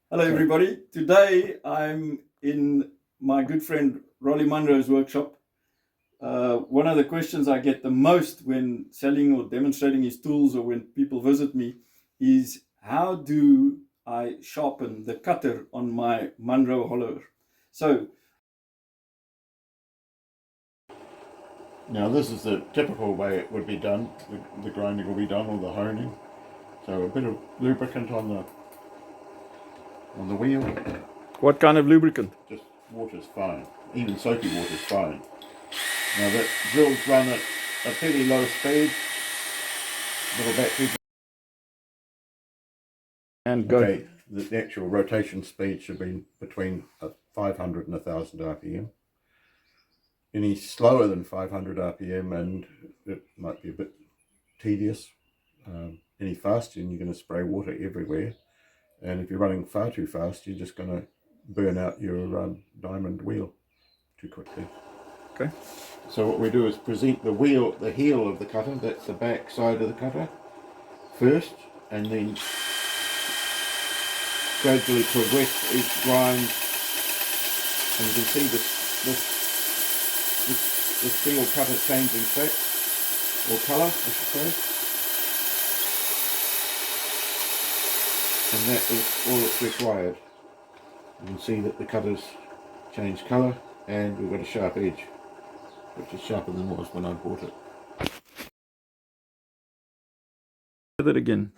Hello everybody. Today I'm in my good friend Rolly Munro's workshop. One of the questions I get the most when selling or demonstrating his tools or when people visit me is how do I sharpen the cutter on my Munro hollower? So now this is the typical way it would be done. The grinding will be done, or the honing. So a bit of lubricant on the wheel. what kind of lubricant? Just water's fine. Even soapy water's fine. Now the drills run at a fairly low speed. Little battery. And go. Okay, the actual rotation speed should be between 500 and 1000 RPM. Any slower than 500 RPM and it might be a bit tedious. Any faster and you're going to spray water everywhere. And if you're running far too fast, you're just going to burn out your diamond wheel too quickly. Okay. So what we do is present the heel of the cutter, that's the back side of the cutter, first, and then gradually progress each grind. And you can see the steel cutter changing shape, or colour, I should say. And that is all that's required. You can see that the cutter's changed colour and we've got a sharp edge, which is sharper than it was when I bought it. Do that again.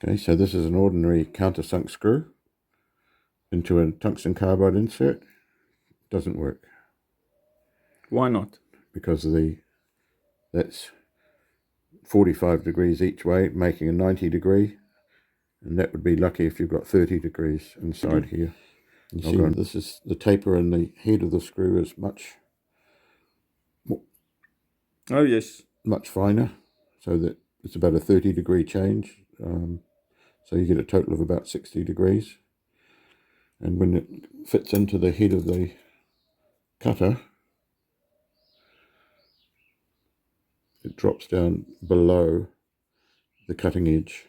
Okay, so this is an ordinary countersunk screw into a tungsten carbide insert. Doesn't work. Why not? Because of that's 45 degrees each way, making a 90 degree. And that would be lucky if you've got 30 degrees inside here. You see, this is the taper in the head of the screw is much much finer, so that it's about a 30 degree change. So you get a total of about 60 degrees. And when it fits into the head of the cutter, it drops down below the cutting edge.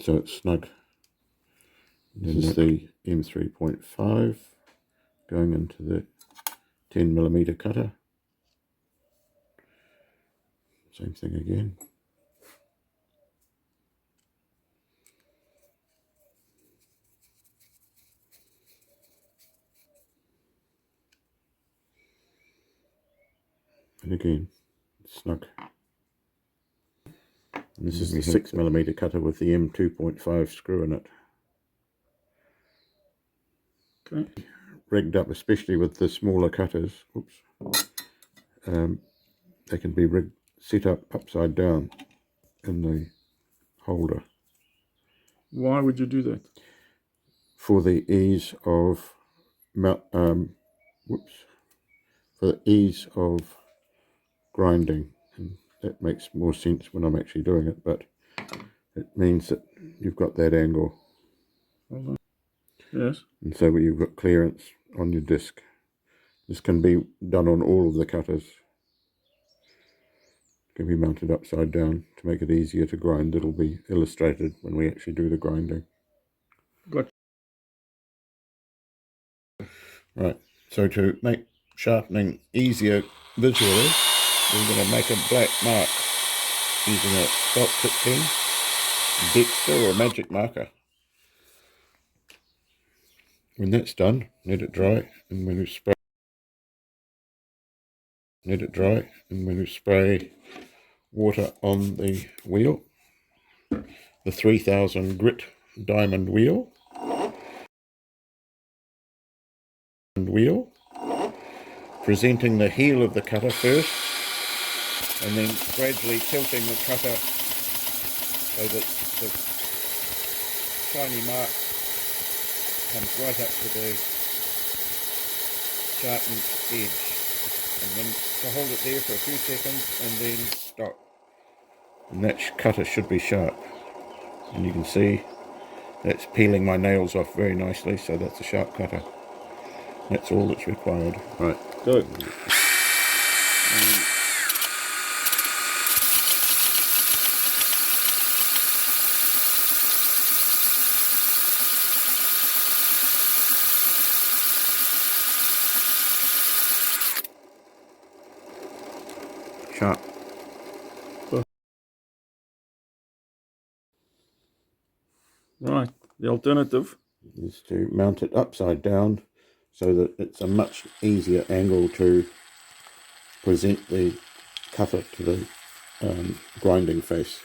So it's snug. This is the M3.5 going into the 10mm cutter. Same thing again. And again, snug. And this is the 6mm cutter with the M2.5 screw in it. Okay. Rigged up, especially with the smaller cutters. Oops. They can be set up upside down in the holder. Why would you do that? For the ease of grinding, and that makes more sense when I'm actually doing it, but it means that you've got that angle. Yes. And so you've got clearance on your disc. This can be done on all of the cutters. It can be mounted upside down to make it easier to grind. It'll be illustrated when we actually do the grinding. Got Right, so to make sharpening easier visually, we're going to make a black mark using a felt tip pen, Dexter or magic marker. When that's done, let it dry, and when we spray water on the wheel, the 3000 grit diamond wheel, presenting the heel of the cutter first, and then gradually tilting the cutter so that the shiny mark comes right up to the sharpened edge. And then to hold it there for a few seconds and then stop. And that cutter should be sharp. And you can see that's peeling my nails off very nicely, so that's a sharp cutter. That's all that's required. Right, go. sharp. Right, the alternative Is to mount it upside down so that it's a much easier angle to present the cutter to the grinding face.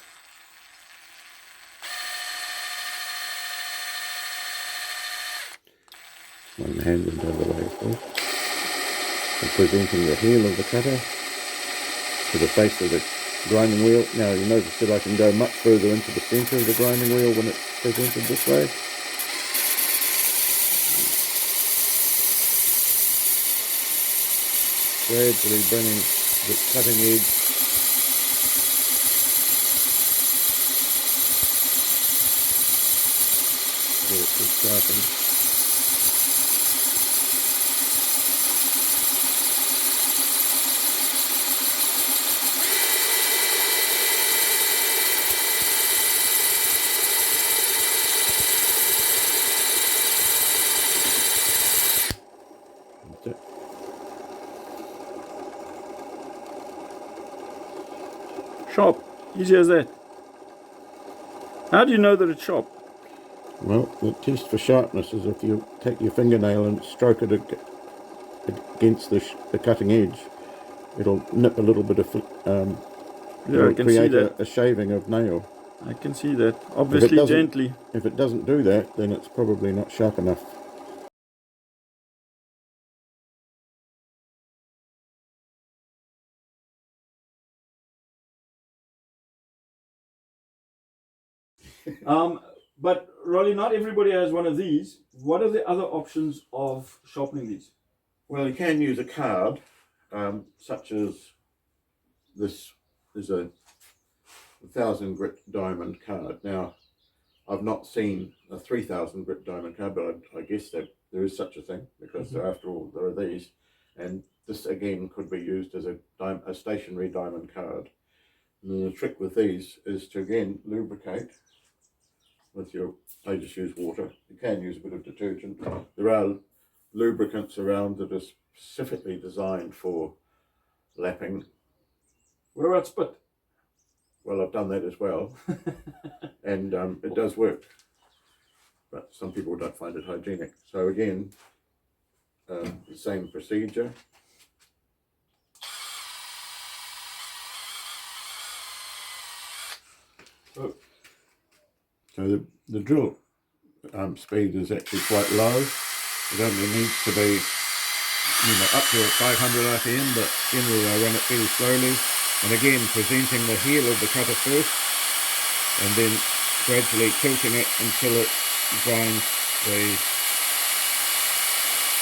One hand and the other way, of course. And presenting the heel of the cutter to the face of the grinding wheel. Now you notice that I can go much further into the centre of the grinding wheel when it's presented this way. Gradually bringing the cutting edge get it to sharpen. That's it. sharp, easy as that. How do you know that it's sharp? Well, the test for sharpness is if you take your fingernail and stroke it against the cutting edge, it'll nip a little bit of Yeah, I can see create that. a shaving of nail. I can see that. Obviously gently. If it doesn't do that, then it's probably not sharp enough. But Rolly, not everybody has one of these. What are the other options of sharpening these? Well, you can use a card, such as this is a 1,000 grit diamond card. Now, I've not seen a 3,000 grit diamond card, but I guess that there is such a thing, because after all, there are these. And this again could be used as a stationary diamond card. And then the trick with these is to again lubricate with I just use water. You can use a bit of detergent. There are lubricants around that are specifically designed for lapping. What about spit? Well, I've done that as well, and it does work, but some people don't find it hygienic. So again, the same procedure. So the drill speed is actually quite low. It only needs to be, up to 500 RPM, but generally I run it fairly slowly. And again, presenting the heel of the cutter first, and then gradually tilting it until it grinds the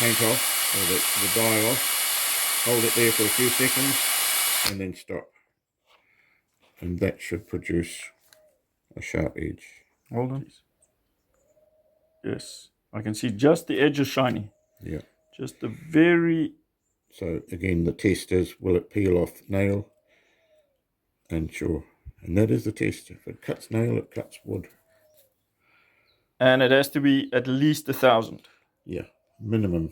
paint off, or the dye off. Hold it there for a few seconds, and then stop. And that should produce a sharp edge. Hold on. Yes, I can see just the edge is shiny. Yeah. Just the very... So again, the test is, will it peel off nail? And sure. And that is the test. If it cuts nail, it cuts wood. And it has to be at least 1,000. Yeah, minimum.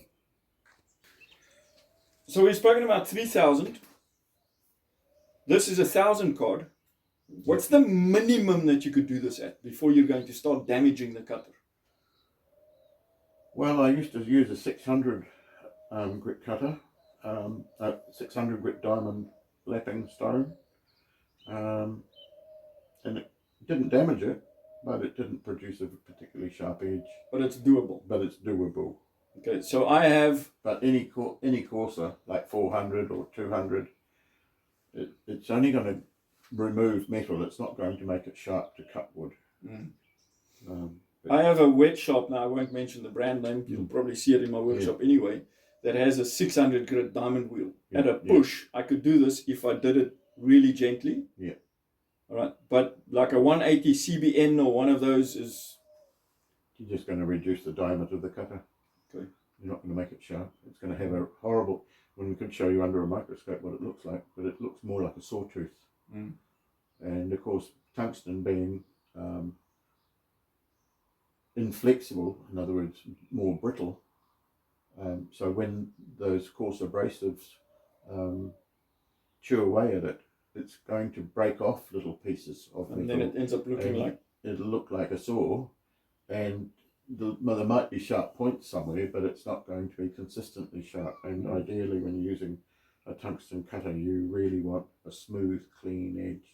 So we've spoken about 3,000. This is 1,000 card. What's the minimum that you could do this at before you're going to start damaging the cutter? Well, I used to use a 600 grit cutter, 600 grit diamond lapping stone, and it didn't damage it, but it didn't produce a particularly sharp edge. But it's doable. But it's doable. Okay, so I have... But any coarser, like 400 or 200, it's only going to remove metal. It's not going to make it sharp to cut wood. I have a wet sharpener, I won't mention the brand name, you'll probably see it in my workshop anyway, that has a 600 grit diamond wheel. At a push, I could do this if I did it really gently. Yeah. All right, but like a 180 CBN or one of those is... You're just going to reduce the diameter of the cutter. Okay. You're not going to make it sharp. It's going to have a horrible... When we could show you under a microscope what it looks like, but it looks more like a sawtooth. And of course, tungsten being inflexible, in other words, more brittle. So when those coarse abrasives chew away at it, it's going to break off little pieces of metal. And then it ends up looking like... It'll look like a saw, and well, there might be sharp points somewhere, but it's not going to be consistently sharp. And ideally, when you're using a tungsten cutter, you really want a smooth, clean edge.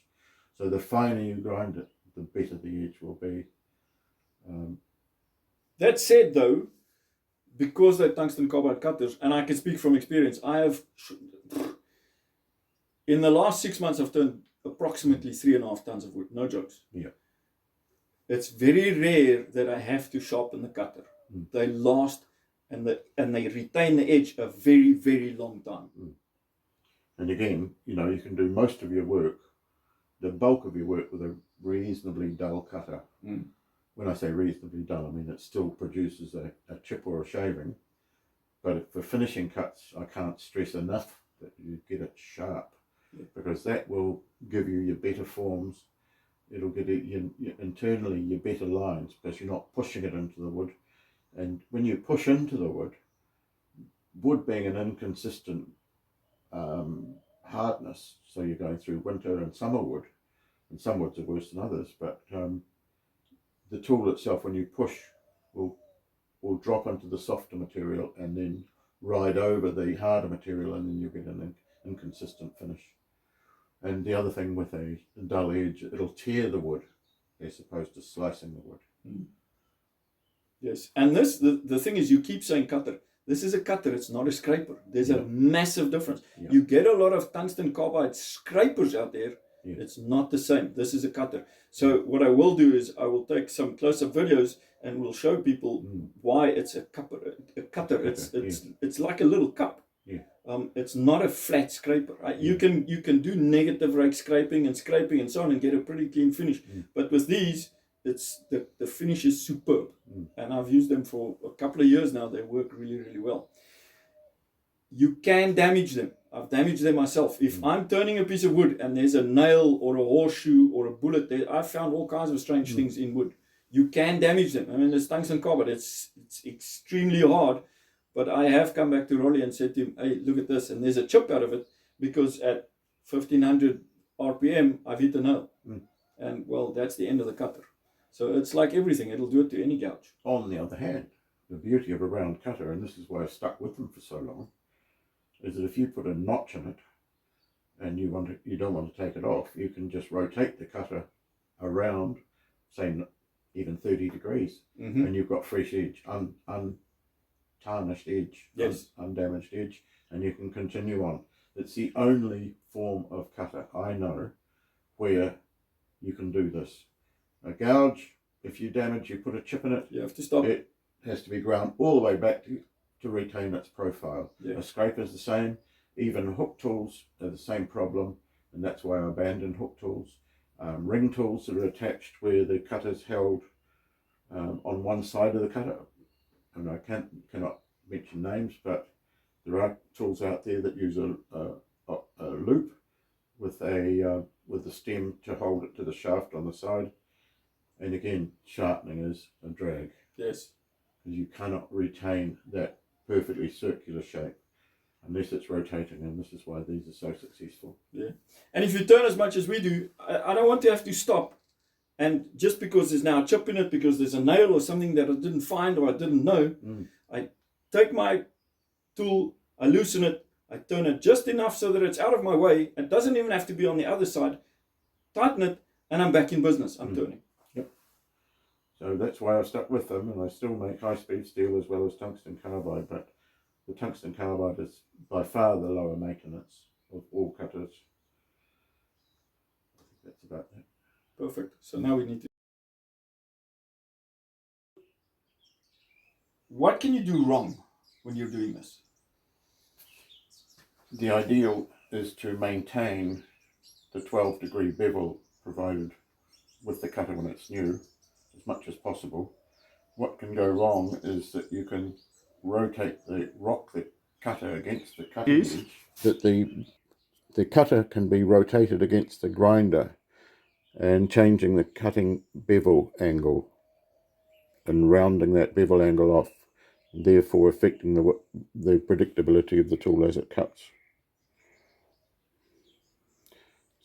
So the finer you grind it, the better the edge will be. That said, though, because they're tungsten carbide cutters, and I can speak from experience, I have, in the last 6 months, I've turned approximately 3.5 tons of wood. No jokes. Yeah. It's very rare that I have to sharpen the cutter. They last, and they retain the edge a very, very long time. And again, you know, you can do most of your work, the bulk of your work, with a reasonably dull cutter. When I say reasonably dull, I mean it still produces a chip or a shaving. But for finishing cuts, I can't stress enough that you get it sharp, because that will give you your better forms. It'll get internally your better lines, because you're not pushing it into the wood. And when you push into the wood being an inconsistent hardness, so you're going through winter and summer wood, and some woods are worse than others, but the tool itself, when you push, will drop into the softer material and then ride over the harder material, and then you get an inconsistent finish. And the other thing with a dull edge, it'll tear the wood as opposed to slicing the wood. Yes, and this, the thing is, you keep saying cutter. This is a cutter, it's not a scraper. There's a massive difference. You get a lot of tungsten carbide scrapers out there. It's not the same. This is a cutter. So what I will do is I will take some close-up videos and we'll show people why it's a cutter. It's like a little cup. It's not a flat scraper. Right? You can do negative rake scraping and so on and get a pretty clean finish. But with these, it's the finish is superb. And I've used them for a couple of years now. They work really, really well. You can damage them. I've damaged them myself. If I'm turning a piece of wood and there's a nail or a horseshoe or a bullet there, I've found all kinds of strange things in wood. You can damage them. I mean, it's tungsten carbide. It's extremely hard. But I have come back to Rolly and said to him, hey, look at this. And there's a chip out of it, because at 1500 RPM, I've hit a nail. And, well, that's the end of the cutter. So it's like everything. It'll do it to any gouge. On the other hand, the beauty of a round cutter, and this is why I've stuck with them for so long, is that if you put a notch in it and you don't want to take it off, you can just rotate the cutter around, say even 30 degrees, and you've got fresh edge, untarnished edge, undamaged edge, and you can continue on. It's the only form of cutter I know where you can do this. A gouge, if you damage, you put a chip in it, you have to stop. It has to be ground all the way back to retain its profile. A scraper is the same. Even hook tools are the same problem, and that's why I abandoned hook tools. Ring tools that are attached where the cutter's held on one side of the cutter, and I cannot mention names, but there are tools out there that use a loop with the stem to hold it to the shaft on the side. And again, sharpening is a drag. Yes. Because you cannot retain that perfectly circular shape unless it's rotating, and this is why these are so successful. And if you turn as much as we do, I don't want to have to stop. And just because there's now a chip in it, because there's a nail or something that I didn't find or I didn't know, I take my tool, I loosen it, I turn it just enough so that it's out of my way. It doesn't even have to be on the other side. Tighten it, and I'm back in business. I'm turning. So that's why I stuck with them, and I still make high-speed steel as well as tungsten carbide, but the tungsten carbide is by far the lower maintenance of all cutters. I think that's about that. Perfect. So now we need to... What can you do wrong when you're doing this? The ideal is to maintain the 12-degree bevel provided with the cutter when it's new, as much as possible. What can go wrong is that you can rock the cutter against the cutting edge. That the cutter can be rotated against the grinder and changing the cutting bevel angle and rounding that bevel angle off, therefore affecting the predictability of the tool as it cuts.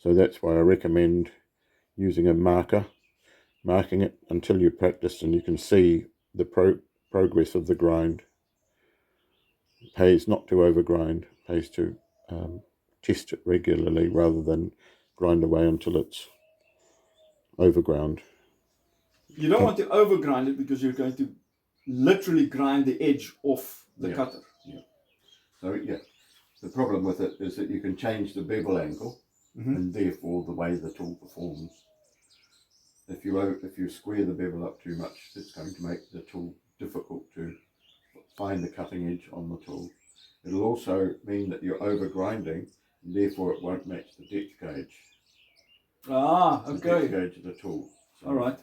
So that's why I recommend using a marker, marking it until you practice and you can see the progress of the grind. It pays not to overgrind, it pays to test it regularly rather than grind away until it's overground. You don't want to overgrind it because you're going to literally grind the edge off the cutter. Yeah. So yeah, the problem with it is that you can change the bevel angle and therefore the way the tool performs. If you square the bevel up too much, it's going to make the tool difficult to find the cutting edge on the tool. It'll also mean that you're over grinding, and therefore it won't match the depth gauge. Ah, okay. The depth gauge of the tool. So, all right.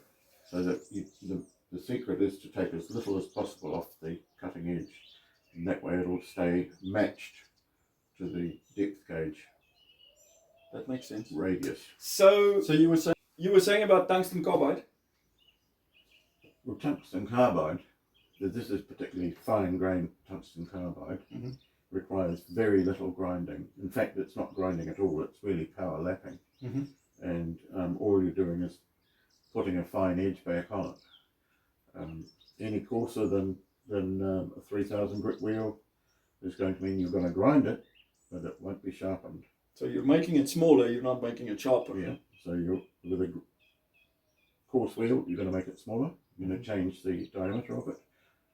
So that the secret is to take as little as possible off the cutting edge, and that way it'll stay matched to the depth gauge. That makes sense. Radius. So you were saying about tungsten carbide? Well, tungsten carbide, this is particularly fine grained tungsten carbide, requires very little grinding. In fact, it's not grinding at all, it's really power lapping. And all you're doing is putting a fine edge back on it. Any coarser than a 3000 grit wheel is going to mean you're going to grind it, but it won't be sharpened. So you're making it smaller, you're not making it sharper. Yeah, so with a coarse wheel, you're going to make it smaller, you're going to change the diameter of it,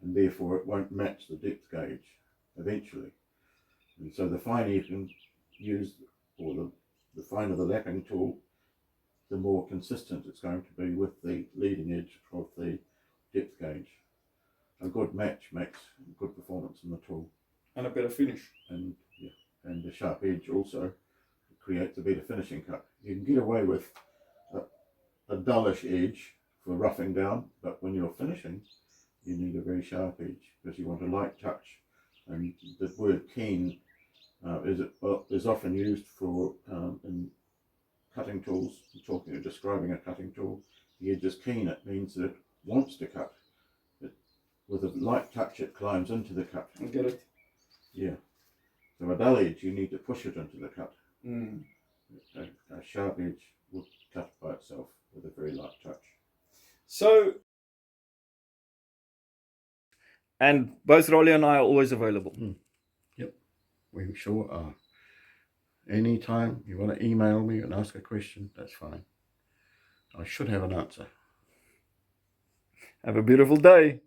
and therefore it won't match the depth gauge eventually. And so the finer you can use, or the finer the lapping tool, the more consistent it's going to be with the leading edge of the depth gauge. A good match makes good performance in the tool. And a better finish. And yeah, and the sharp edge also creates a better finishing cut. You can get away with a dullish edge for roughing down, but when you're finishing, you need a very sharp edge because you want a light touch. And the word keen is often used for in cutting tools. Describing a cutting tool, the edge is keen. It means that it wants to cut. With a light touch, it climbs into the cut. I get it. Yeah. So a dull edge, you need to push it into the cut. A sharp edge will cut by itself with a very light touch. So, and both Rolly and I are always available. Yep, we sure are. Anytime you want to email me and ask a question, that's fine. I should have an answer. Have a beautiful day.